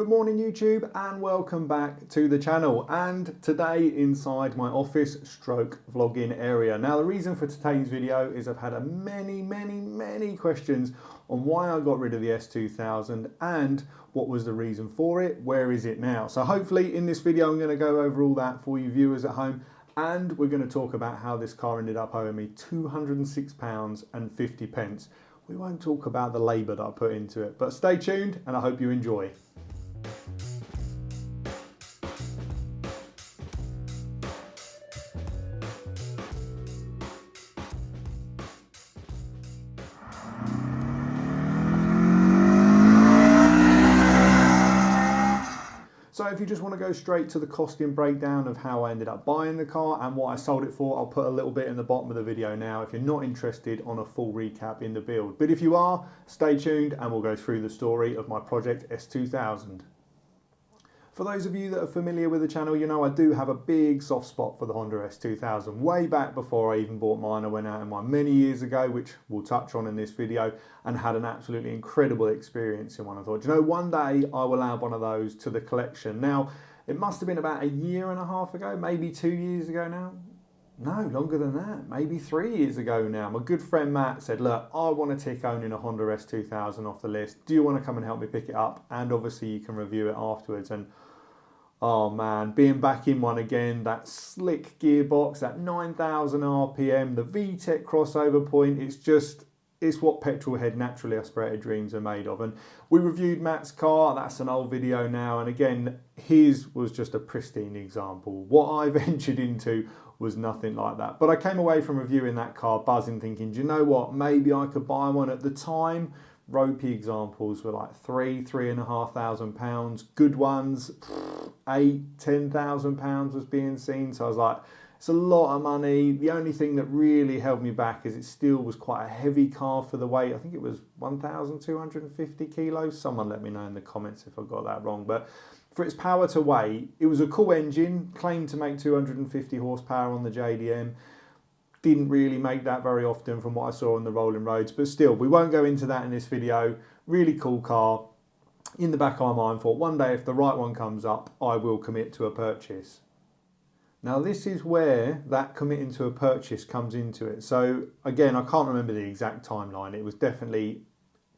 Good morning YouTube and welcome back to the channel, and today inside my office stroke vlogging area. Now the reason for today's video is I've had many questions on why I got rid of the S2000 and what was the reason for it, where is it now. So hopefully in this video I'm going to go over all that for you viewers at home, and we're going to talk about how this car ended up owing me £206.50. We won't talk about the labour that I put into it, but stay tuned and I hope you enjoy. So if you just want to go straight to the costing breakdown of how I ended up buying the car and what I sold it for, I'll put a little bit in the bottom of the video now if you're not interested on a full recap in the build. But if you are, stay tuned and we'll go through the story of my Project S2000. For those of you that are familiar with the channel, you know I do have a big soft spot for the Honda S2000. Way back before I even bought mine, I went out in mine many years ago, which we'll touch on in this video, and had an absolutely incredible experience in one. I thought, you know, one day I will add one of those to the collection. Now, it must have been about a year and a half ago, maybe 2 years ago now. No, longer than that, maybe 3 years ago now. My good friend Matt said, look, I want to tick owning a Honda S2000 off the list. Do you want to come and help me pick it up? And obviously you can review it afterwards. And oh man, being back in one again, that slick gearbox, that 9,000 RPM, the VTEC crossover point, it's what petrol head naturally aspirated dreams are made of. And we reviewed Matt's car, that's an old video now, and again, his was just a pristine example. What I ventured into was nothing like that. But I came away from reviewing that car buzzing, thinking, do you know what, maybe I could buy one. At the time, ropey examples were like £3,500. Good ones, £8,000-10,000 was being seen. So I was like, it's a lot of money. The only thing that really held me back is it still was quite a heavy car for the weight. I think it was 1,250 kilos. Someone let me know in the comments if I got that wrong. But for its power to weight, it was a cool engine, claimed to make 250 horsepower on the JDM. Didn't really make that very often from what I saw on the rolling roads, but still, we won't go into that in this video. Really cool car. In the back of my mind, thought one day if the right one comes up, I will commit to a purchase. Now this is where that committing to a purchase comes into it. So again, I can't remember the exact timeline. It was definitely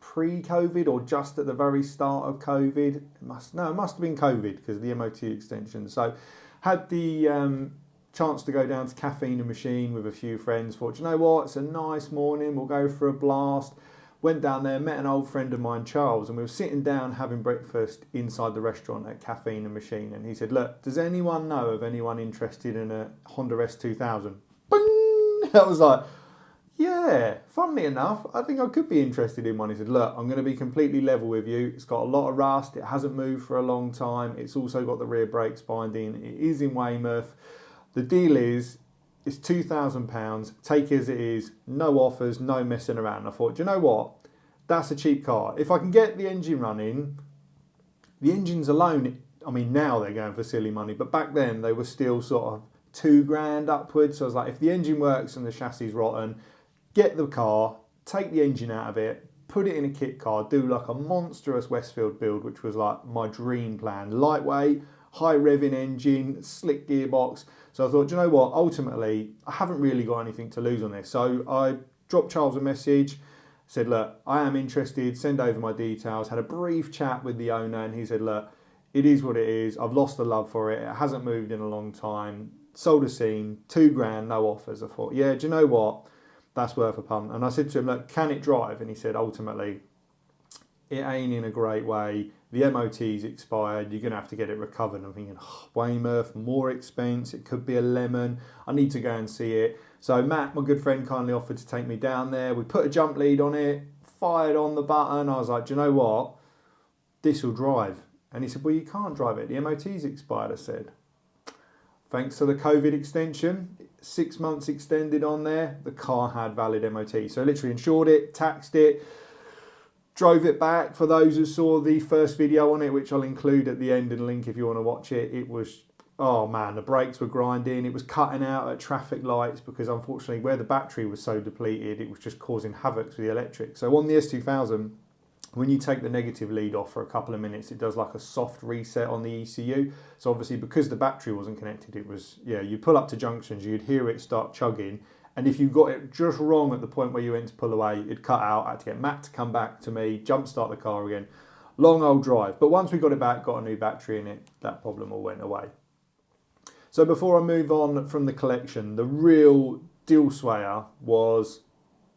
pre-COVID or just at the very start of COVID. It must have been COVID because of the MOT extension. So had the chance to go down to Caffeine and Machine with a few friends. Thought, you know what, it's a nice morning, we'll go for a blast. Went down there, met an old friend of mine, Charles, and we were sitting down having breakfast inside the restaurant at Caffeine and Machine, and he said, look, does anyone know of anyone interested in a Honda S2000? Bing! I was like, yeah, funnily enough, I think I could be interested in one. He said, look, I'm going to be completely level with you. It's got a lot of rust, it hasn't moved for a long time, it's also got the rear brakes binding, it is in Weymouth. The deal is, it's £2,000, take it as it is, no offers, no messing around. I thought, do you know what? That's a cheap car. If I can get the engine running, the engines alone, I mean, now they're going for silly money, but back then they were still sort of £2,000 upwards. So I was like, if the engine works and the chassis is rotten, get the car, take the engine out of it, put it in a kit car, do like a monstrous Westfield build, which was like my dream plan. Lightweight, high revving engine, slick gearbox. So I thought, you know what, ultimately, I haven't really got anything to lose on this. So I dropped Charles a message, said, look, I am interested, send over my details. Had a brief chat with the owner and he said, look, it is what it is. I've lost the love for it. It hasn't moved in a long time. Sold a scene, £2,000, no offers. I thought, yeah, do you know what? That's worth a punt. And I said to him, look, can it drive? And he said, ultimately, it ain't in a great way. The MOT's expired, you're going to have to get it recovered. I'm thinking, oh, Weymouth, more expense, it could be a lemon, I need to go and see it. So Matt, my good friend, kindly offered to take me down there. We put a jump lead on it, fired on the button. I was like, do you know what? This will drive. And he said, well, you can't drive it. The MOT's expired, I said. Thanks to the COVID extension, 6 months extended on there, the car had valid MOT. So I literally insured it, taxed it, drove it back. For those who saw the first video on it, which I'll include at the end in the link if you want to watch it, it was, oh man, the brakes were grinding. It was cutting out at traffic lights because unfortunately where the battery was so depleted, it was just causing havoc with the electric. So on the S2000, when you take the negative lead off for a couple of minutes, it does like a soft reset on the ECU. So obviously because the battery wasn't connected, it was, yeah, you pull up to junctions, you'd hear it start chugging. And if you got it just wrong at the point where you went to pull away, it'd cut out. I had to get Matt to come back to me, jump start the car again. Long old drive. But once we got it back, got a new battery in it, that problem all went away. So before I move on from the collection, the real deal swayer was,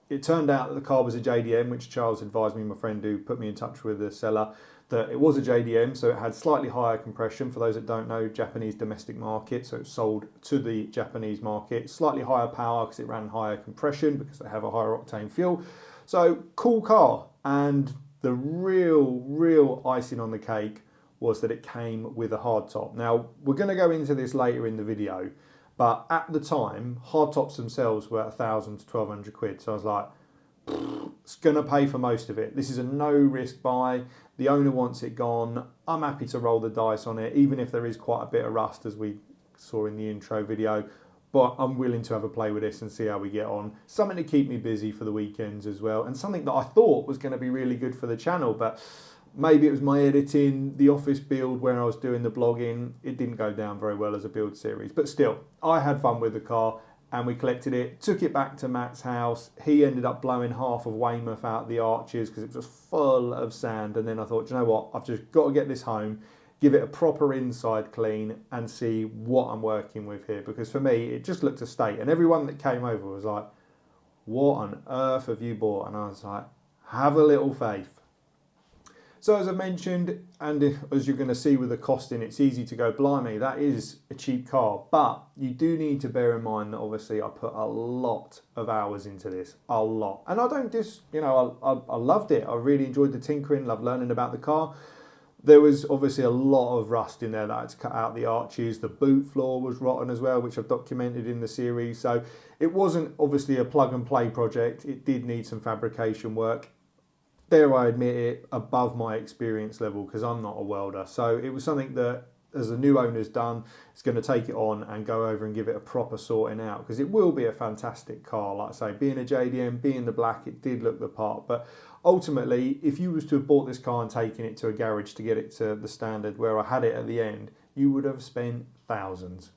it turned out that the car was a JDM, which Charles advised me, my friend who put me in touch with the seller, that it was a JDM, so it had slightly higher compression. For those that don't know, Japanese domestic market, so it sold to the Japanese market. Slightly higher power because it ran higher compression because they have a higher octane fuel. So cool car. And the real icing on the cake was that it came with a hardtop. Now, we're going to go into this later in the video, but at the time, hardtops themselves were 1,000 to 1,200 quid. So I was like, it's going to pay for most of it. This is a no-risk buy. The owner wants it gone. I'm happy to roll the dice on it, even if there is quite a bit of rust, as we saw in the intro video. But I'm willing to have a play with this and see how we get on. Something to keep me busy for the weekends as well, and something that I thought was going to be really good for the channel, but maybe it was my editing, the office build where I was doing the blogging. It didn't go down very well as a build series. But still, I had fun with the car and we collected it, took it back to Matt's house. He ended up blowing half of Weymouth out the arches because it was just full of sand. And then I thought, you know what, I've just got to get this home, give it a proper inside clean and see what I'm working with here. Because for me, it just looked a state. And everyone that came over was like, what on earth have you bought? And I was like, have a little faith. So as I mentioned, and as you're going to see with the costing, it's easy to go, blimey, that is a cheap car. But you do need to bear in mind that obviously I put a lot of hours into this, a lot. And I don't just, I loved it. I really enjoyed the tinkering, loved learning about the car. There was obviously a lot of rust in there that I had to cut out the arches. The boot floor was rotten as well, which I've documented in the series. So it wasn't obviously a plug and play project. It did need some fabrication work. Dare I admit it, above my experience level because I'm not a welder. So it was something that, as the new owner's done, it's going to take it on and go over and give it a proper sorting out because it will be a fantastic car. Like I say, being a JDM, being the black, it did look the part. But ultimately, if you was to have bought this car and taken it to a garage to get it to the standard where I had it at the end, you would have spent thousands.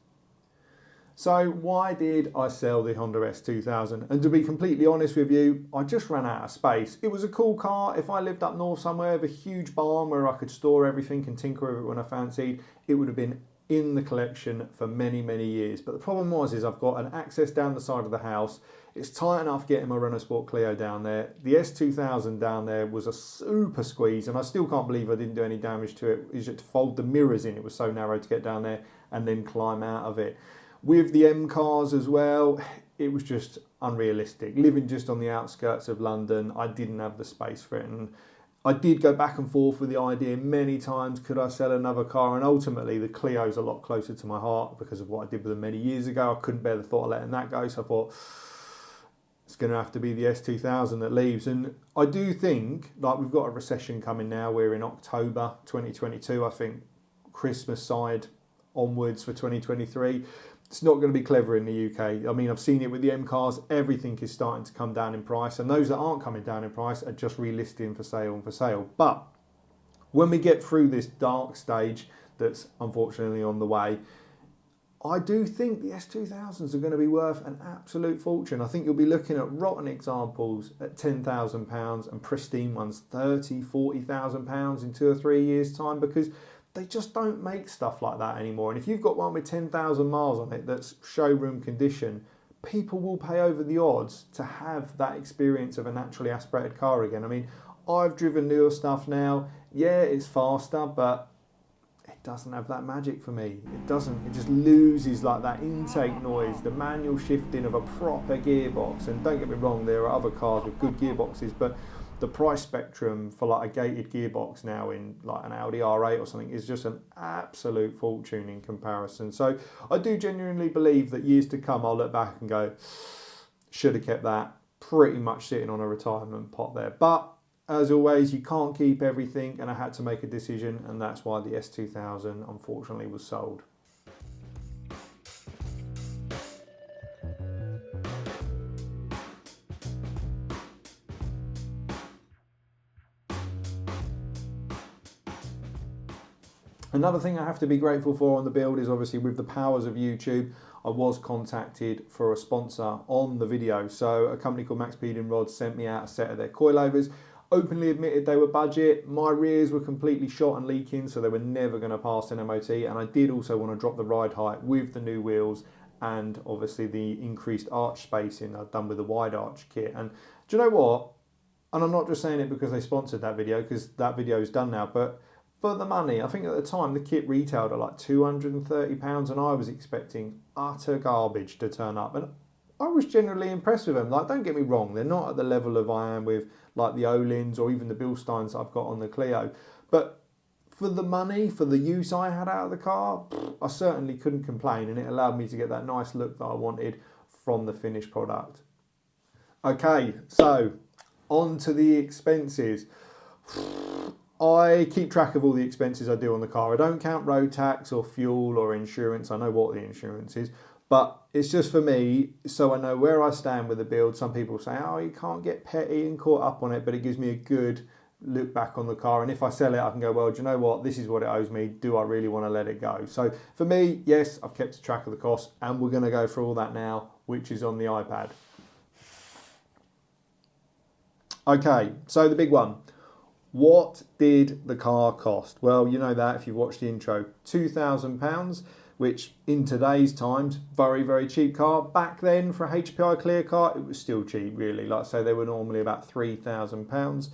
So why did I sell the Honda S2000? And to be completely honest with you, I just ran out of space. It was a cool car. If I lived up north somewhere with a huge barn where I could store everything and tinker with it when I fancied, it would have been in the collection for many, many years. But the problem is I've got an access down the side of the house. It's tight enough getting my Renault Sport Clio down there. The S2000 down there was a super squeeze, and I still can't believe I didn't do any damage to it. It's just to fold the mirrors in. It was so narrow to get down there and then climb out of it. With the M cars as well, it was just unrealistic. Living just on the outskirts of London, I didn't have the space for it. And I did go back and forth with the idea many times, could I sell another car? And ultimately, the Clio's a lot closer to my heart because of what I did with them many years ago. I couldn't bear the thought of letting that go, so I thought, it's going to have to be the S2000 that leaves. And I do think, like, we've got a recession coming now. We're in October 2022. I think Christmas side onwards for 2023. It's not going to be clever in the UK. I mean, I've seen it with the M cars. Everything is starting to come down in price. And those that aren't coming down in price are just relisting for sale and for sale. But when we get through this dark stage that's unfortunately on the way, I do think the S2000s are going to be worth an absolute fortune. I think you'll be looking at rotten examples at £10,000 and pristine ones £30,000, £40,000 in 2 or 3 years' time because they just don't make stuff like that anymore. And if you've got one with 10,000 miles on it that's showroom condition, people will pay over the odds to have that experience of a naturally aspirated car again. I mean, I've driven newer stuff now. Yeah, it's faster, but it doesn't have that magic for me. It doesn't. It just loses like that intake noise, the manual shifting of a proper gearbox. And don't get me wrong, there are other cars with good gearboxes, but the price spectrum for like a gated gearbox now in like an Audi R8 or something is just an absolute fortune in comparison. So I do genuinely believe that years to come I'll look back and go, should have kept that, pretty much sitting on a retirement pot there. But as always, you can't keep everything, and I had to make a decision, and that's why the S2000 unfortunately was sold. Another thing I have to be grateful for on the build is obviously with the powers of YouTube, I was contacted for a sponsor on the video. So a company called Max Peeling Rods sent me out a set of their coilovers, openly admitted they were budget. My rears were completely shot and leaking, so they were never going to pass an MOT. And I did also want to drop the ride height with the new wheels and obviously the increased arch spacing I've done with the wide arch kit. And do you know what? And I'm not just saying it because they sponsored that video, because that video is done now, but for the money, I think at the time the kit retailed at like £230 and I was expecting utter garbage to turn up. And I was generally impressed with them. Like, don't get me wrong, they're not at the level of I am with like the Olins or even the Bilsteins I've got on the Clio. But for the money, for the use I had out of the car, I certainly couldn't complain, and it allowed me to get that nice look that I wanted from the finished product. Okay, so on to the expenses. I keep track of all the expenses I do on the car. I don't count road tax or fuel or insurance. I know what the insurance is, but it's just for me so I know where I stand with the build. Some people say, oh, you can't get petty and caught up on it, but it gives me a good look back on the car. And if I sell it, I can go, well, do you know what? This is what it owes me. Do I really want to let it go? So for me, yes, I've kept track of the cost, and we're going to go through all that now, which is on the iPad. Okay, so the big one. What did the car cost? Well, you know that if you've watched the intro, £2,000, which in today's times, very, very cheap car. Back then for a HPI clear car, it was still cheap, really. Like I say, they were normally about £3,000.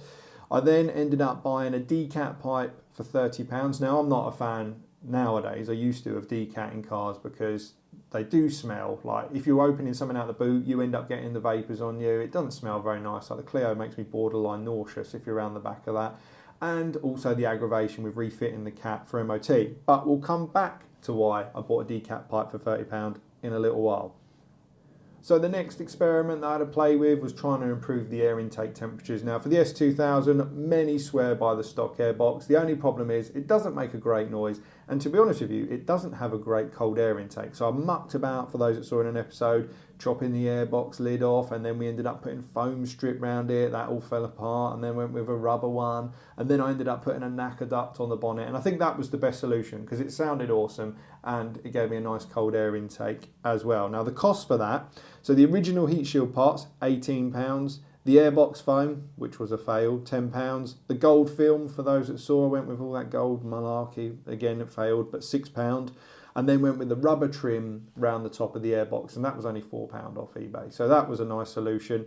I then ended up buying a decat pipe for £30. Now, I'm not a fan nowadays. I used to of decatting cars because they do smell. Like if you're opening something out the boot, you end up getting the vapours on you. It doesn't smell very nice. Like the Clio makes me borderline nauseous if you're around the back of that. And also the aggravation with refitting the cat for MOT. But we'll come back to why I bought a decat pipe for £30 in a little while. So the next experiment that I had to play with was trying to improve the air intake temperatures. Now for the S2000, many swear by the stock airbox. The only problem is it doesn't make a great noise. And to be honest with you, it doesn't have a great cold air intake. So I mucked about, for those that saw in an episode, chopping the airbox lid off, and then we ended up putting foam strip around it. That all fell apart, and then went with a rubber one. And then I ended up putting a NACA duct on the bonnet. And I think that was the best solution because it sounded awesome and it gave me a nice cold air intake as well. Now the cost for that, so the original heat shield parts, £18. The airbox foam, which was a fail, £10. The gold film, for those that saw, I went with all that gold malarkey. Again, it failed, but £6. And then went with the rubber trim round the top of the airbox, and that was only £4 off eBay. So that was a nice solution.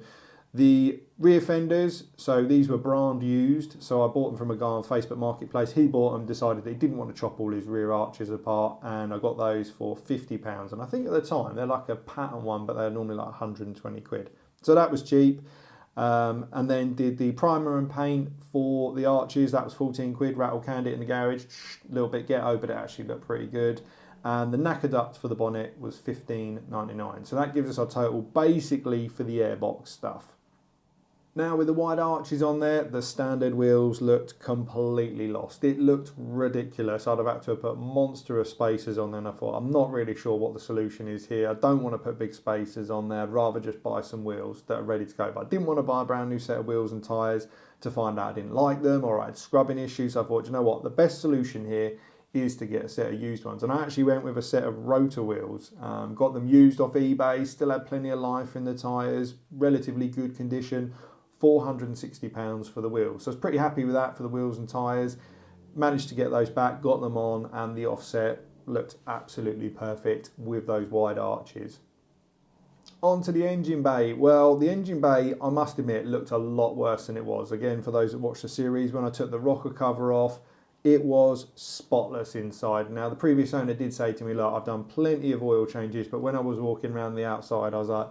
The rear fenders, so these were brand used. So I bought them from a guy on Facebook Marketplace. He bought them, decided that he didn't want to chop all his rear arches apart, and I got those for £50. And I think at the time, they're like a pattern one, but they're normally like 120 quid. So that was cheap. And then did the primer and paint for the arches. That was 14 quid, rattle canned it in the garage, a little bit ghetto, but it actually looked pretty good. And the NACA duct for the bonnet was $15.99. So that gives us our total basically for the airbox stuff. Now with the wide arches on there, the standard wheels looked completely lost. It looked ridiculous. I'd have had to have put monstrous spacers on there, and I thought, I'm not really sure what the solution is here. I don't want to put big spacers on there. I'd rather just buy some wheels that are ready to go. But I didn't want to buy a brand new set of wheels and tyres to find out I didn't like them or I had scrubbing issues. So I thought, you know what, the best solution here is to get a set of used ones. And I actually went with a set of rotor wheels. Got them used off eBay, still had plenty of life in the tyres, relatively good condition. £460 for the wheels. So I was pretty happy with that for the wheels and tyres. Managed to get those back, got them on, and the offset looked absolutely perfect with those wide arches. On to the engine bay. Well, the engine bay, I must admit, looked a lot worse than it was. Again, for those that watched the series, when I took the rocker cover off, it was spotless inside. Now, the previous owner did say to me, look, I've done plenty of oil changes, but when I was walking around the outside, I was like,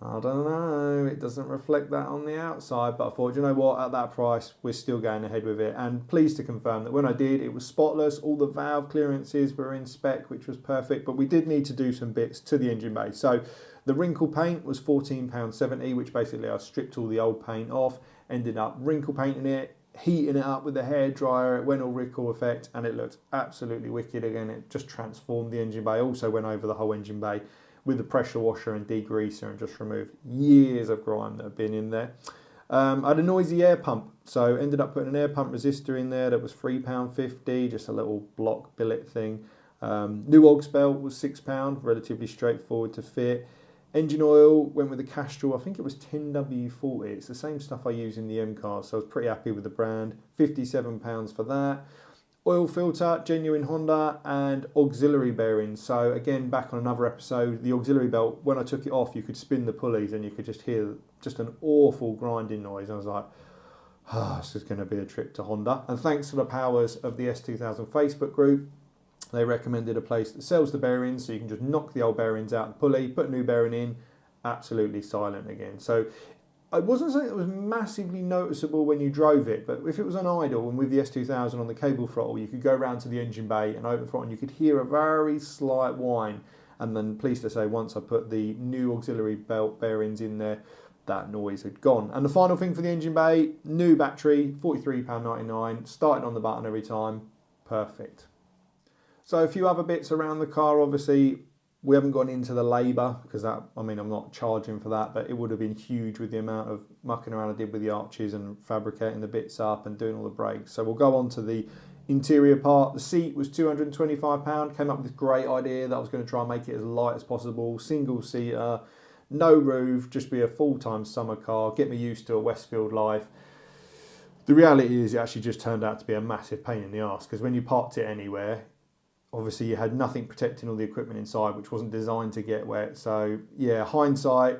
I don't know, it doesn't reflect that on the outside. But I thought, you know what, at that price, we're still going ahead with it. And pleased to confirm that when I did, it was spotless. All the valve clearances were in spec, which was perfect. But we did need to do some bits to the engine bay. So the wrinkle paint was £14.70, which basically I stripped all the old paint off, ended up wrinkle painting it, heating it up with the hairdryer. It went all wrinkle effect, and it looked absolutely wicked. Again, it just transformed the engine bay. Also went over the whole engine bay with the pressure washer and degreaser and just removed years of grime that have been in there. I had a noisy air pump, so ended up putting an air pump resistor in there that was £3.50, just a little block billet thing. New aux belt was £6, relatively straightforward to fit. Engine oil went with the Castrol, I think it was 10W40. It's the same stuff I use in the M cars, so I was pretty happy with the brand. £57 for that. Oil filter, genuine Honda, and auxiliary bearings. So again, back on another episode, the auxiliary belt, when I took it off, you could spin the pulleys and you could just hear just an awful grinding noise. I was like, this is going to be a trip to Honda. And thanks to the powers of the S2000 Facebook group, they recommended a place that sells the bearings, so you can just knock the old bearings out of the pulley, put a new bearing in, absolutely silent again. So it wasn't something that was massively noticeable when you drove it, but if it was on idle and with the S2000 on the cable throttle, you could go around to the engine bay and open the throttle and you could hear a very slight whine. And then, pleased to say, once I put the new auxiliary belt bearings in there, that noise had gone. And the final thing for the engine bay, new battery, £43.99, started on the button every time, perfect. So a few other bits around the car, obviously. We haven't gone into the labour because I'm not charging for that, but it would have been huge with the amount of mucking around I did with the arches and fabricating the bits up and doing all the brakes. So we'll go on to the interior part. The seat was £225. Came up with this great idea that I was going to try and make it as light as possible. Single seater, no roof, just be a full-time summer car. Get me used to a Westfield life. The reality is it actually just turned out to be a massive pain in the arse because when you parked it anywhere, obviously you had nothing protecting all the equipment inside, which wasn't designed to get wet. So yeah, hindsight,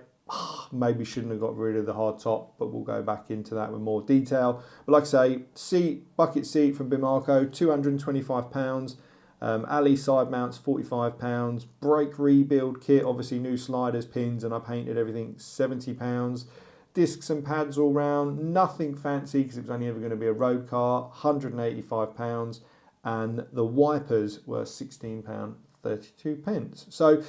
maybe shouldn't have got rid of the hard top, but we'll go back into that with more detail. But like I say, bucket seat from Bimarco, £225. alley side mounts, £45. Brake rebuild kit, obviously new sliders, pins, and I painted everything, £70. Discs and pads all round, nothing fancy because it was only ever going to be a road car, £185. And the wipers were £16.32. So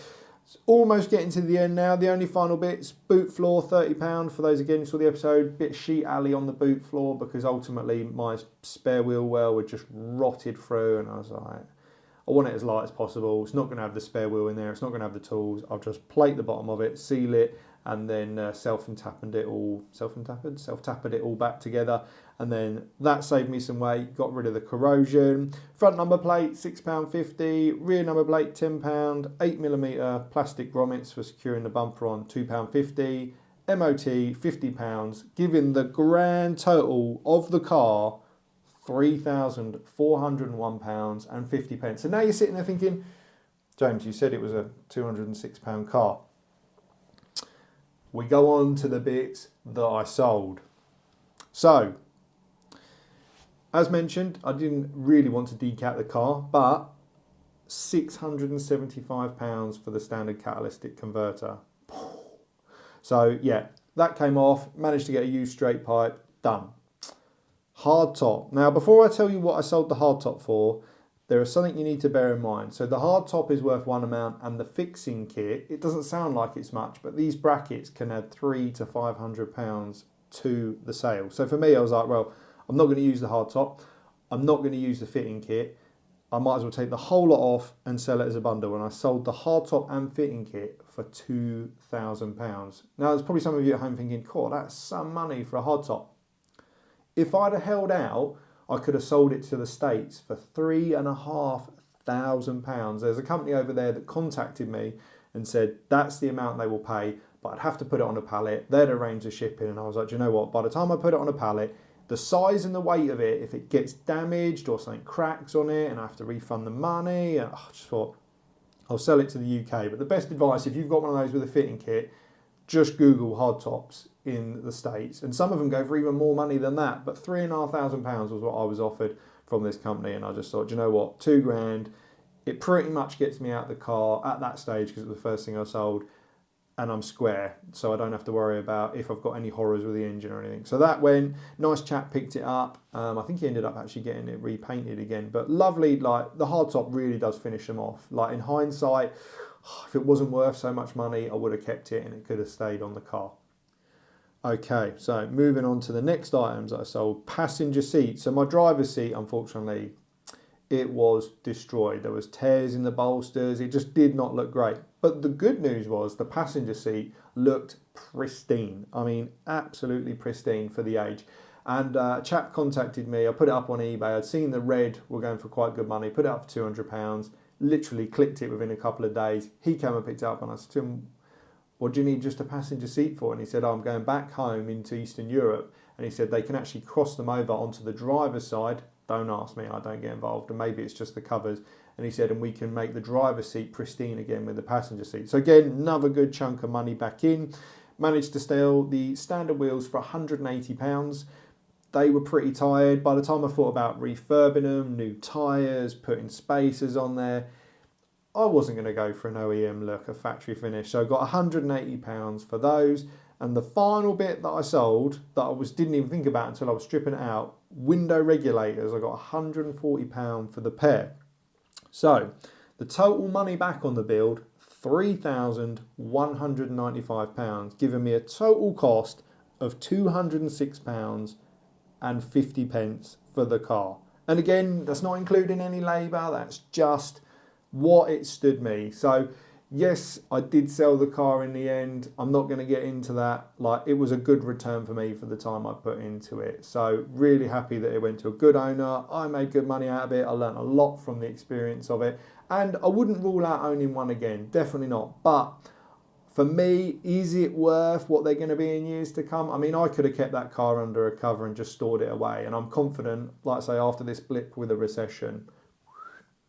it's almost getting to the end now. The only final bits, boot floor, £30. For those again who saw the episode, bit sheet alley on the boot floor because ultimately my spare wheel well had just rotted through and I was like, I want it as light as possible. It's not going to have the spare wheel in there. It's not going to have the tools. I'll just plate the bottom of it, seal it, and then self-tapped it all back together. And then that saved me some weight, got rid of the corrosion. Front number plate, £6.50. Rear number plate, £10. 8mm plastic grommets for securing the bumper on, £2.50. MOT, £50, giving the grand total of the car £3,401.50. So now you're sitting there thinking, James, you said it was a £206 car. We go on to the bits that I sold. So, as mentioned, I didn't really want to decat the car, but £675 for the standard catalytic converter. So yeah, that came off, managed to get a used straight pipe, done. Hard top. Now, before I tell you what I sold the hard top for, there is something you need to bear in mind. So the hard top is worth one amount and the fixing kit, it doesn't sound like it's much, but these brackets can add £300 to £500 to the sale. So for me, I was like, well, I'm not going to use the hard top. I'm not going to use the fitting kit. I might as well take the whole lot off and sell it as a bundle. And I sold the hard top and fitting kit for £2,000. Now, there's probably some of you at home thinking, cool, that's some money for a hard top. If I'd have held out, I could have sold it to the States for £3,500. There's a company over there that contacted me and said that's the amount they will pay, but I'd have to put it on a pallet. They'd arrange the shipping, and I was like, do you know what? By the time I put it on a pallet, the size and the weight of it, if it gets damaged or something cracks on it and I have to refund the money, and I just thought, I'll sell it to the UK. But the best advice, if you've got one of those with a fitting kit, just Google hard tops in the States. And some of them go for even more money than that. But £3,500 was what I was offered from this company. And I just thought, do you know what? £2,000. It pretty much gets me out the car at that stage because it was the first thing I sold. And I'm square, so I don't have to worry about if I've got any horrors with the engine or anything. So that went, nice chap picked it up. I think he ended up actually getting it repainted again. But lovely, like the hardtop really does finish them off. Like in hindsight, if it wasn't worth so much money, I would have kept it and it could have stayed on the car. Okay, so moving on to the next items that I sold. Passenger seat. So my driver's seat, unfortunately, it was destroyed. There was tears in the bolsters. It just did not look great. But the good news was the passenger seat looked pristine. I mean, absolutely pristine for the age. And a chap contacted me. I put it up on eBay. I'd seen the red were going for quite good money. Put it up for £200. Literally clicked it within a couple of days. He came and picked it up, and I said to him, what do you need just a passenger seat for? And he said, I'm going back home into Eastern Europe. And he said they can actually cross them over onto the driver's side. Don't ask me, I don't get involved. And maybe it's just the covers. And he said, and we can make the driver's seat pristine again with the passenger seat. So again, another good chunk of money back in. Managed to steal the standard wheels for £180. They were pretty tired. By the time I thought about refurbing them, new tyres, putting spacers on there, I wasn't going to go for an OEM look, a factory finish. So I got £180 for those. And the final bit that I sold that I didn't even think about until I was stripping it out, window regulators. I got £140 for the pair. So the total money back on the build, £3,195, giving me a total cost of £206.50 for the car. And again, that's not including any labour, that's just what it stood me. So yes, I did sell the car in the end. I'm not going to get into that. Like, it was a good return for me for the time I put into it. So really happy that it went to a good owner. I made good money out of it. I learned a lot from the experience of it. And I wouldn't rule out owning one again. Definitely not. But for me, is it worth what they're going to be in years to come? I mean, I could have kept that car under a cover and just stored it away. And I'm confident, like I say, after this blip with a recession,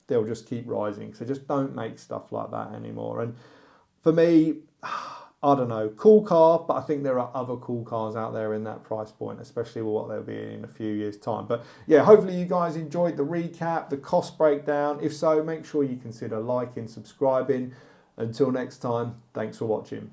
they'll just keep rising. So just don't make stuff like that anymore. And for me, I don't know, cool car, but I think there are other cool cars out there in that price point, especially with what they'll be in a few years' time. But yeah, hopefully you guys enjoyed the recap, the cost breakdown. If so, make sure you consider liking, subscribing. Until next time, thanks for watching.